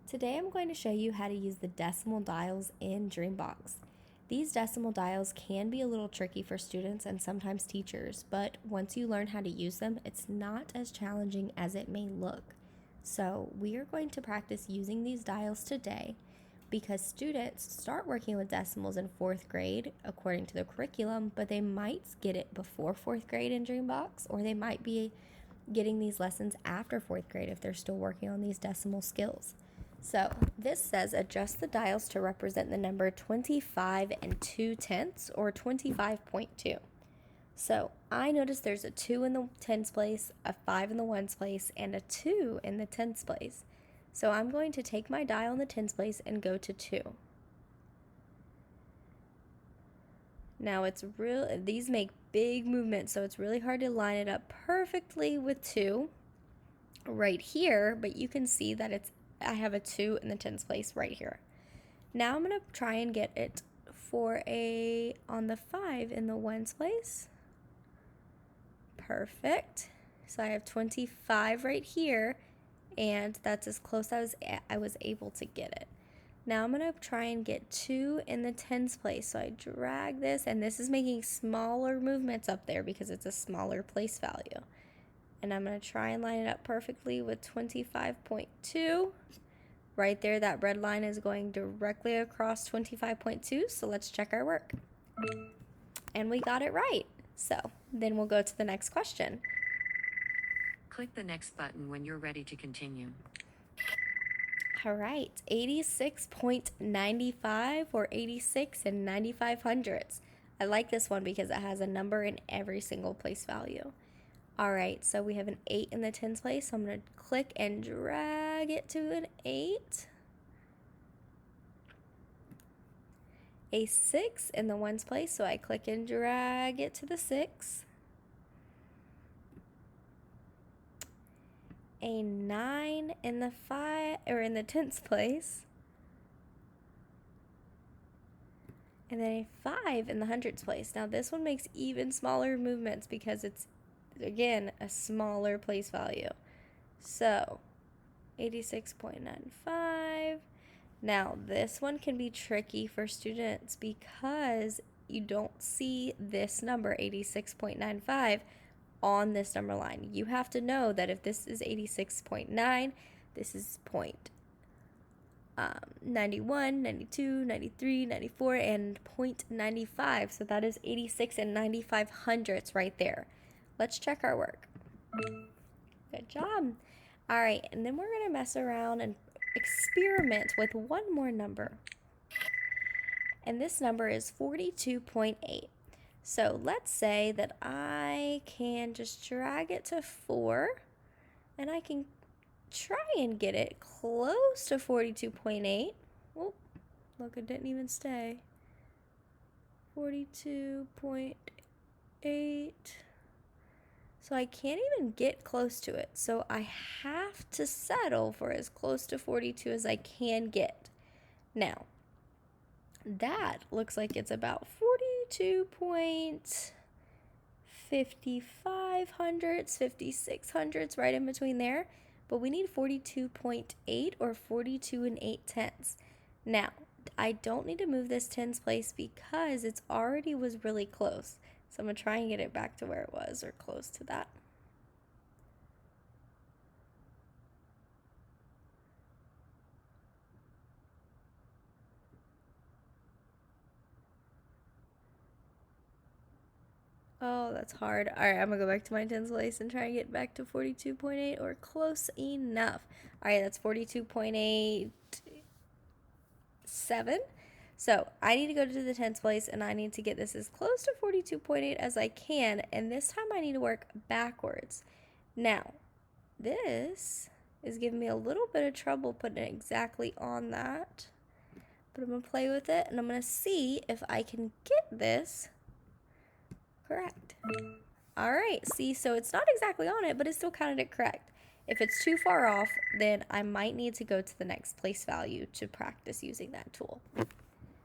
Today I'm going to show you how to use the decimal dials in DreamBox. These decimal dials can be a little tricky for students and sometimes teachers, but once you learn how to use them, it's not as challenging as it may look. So we are going to practice using these dials today because students start working with decimals in 4th grade according to the curriculum, but they might get it before 4th grade in DreamBox, or they might be getting these lessons after 4th grade if they're still working on these decimal skills. So this says adjust the dials to represent the number 25 and 2/10 or 25.2. So I noticed there's a 2 in the tens place, a 5 in the ones place, and a 2 in the tens place. So I'm going to take my dial in the tens place and go to 2. Now these make big movements, so it's really hard to line it up perfectly with 2 right here, but you can see that I have a 2 in the tens place right here. Now I'm going to try and get it on the 5 in the ones place. Perfect. So I have 25 right here, and that's as close as I was able to get it. Now I'm going to try and get 2 in the tens place. So I drag this, and this is making smaller movements up there because it's a smaller place value. And I'm going to try and line it up perfectly with 25.2. Right there, that red line is going directly across 25.2, so let's check our work. And we got it right. So then we'll go to the next question. Click the next button when you're ready to continue. All right, 86.95 or 86 and 95 hundredths. I like this one because it has a number in every single place value. All right, so we have an 8 in the tens place, so I'm going to click and drag it to an 8. A 6 in the ones place, so I click and drag it to the 6. A 9 in the tens place. And then a 5 in the hundreds place. Now this one makes even smaller movements because it's, again, a smaller place value. So 86.95. Now this one can be tricky for students because you don't see this number 86.95 on this number line. You have to know that if this is 86.9, this is 91, 92, 93, 94, and 0.95. So that is 86 and 95 hundredths right there. Let's check our work. Good job. All right, and then we're going to mess around and experiment with one more number. And this number is 42.8. So let's say that I can just drag it to 4, and I can try and get it close to 42.8. Oh, look, it didn't even stay. 42.8. So I can't even get close to it. So I have to settle for as close to 42 as I can get. Now, that looks like it's about 42.55 hundredths, 56 hundredths, right in between there. But we need 42.8 or 42 and 8/10. Now, I don't need to move this tens place because it's already was really close. So I'm going to try and get it back to where it was or close to that. Oh, that's hard. All right, I'm going to go back to my tens place and try and get back to 42.8 or close enough. All right, that's 42.87. So I need to go to the tens place, and I need to get this as close to 42.8 as I can, and this time I need to work backwards. Now, this is giving me a little bit of trouble putting it exactly on that, but I'm going to play with it, and I'm going to see if I can get this correct. All right, see, so it's not exactly on it, but it still counted it correct. If it's too far off, then I might need to go to the next place value to practice using that tool.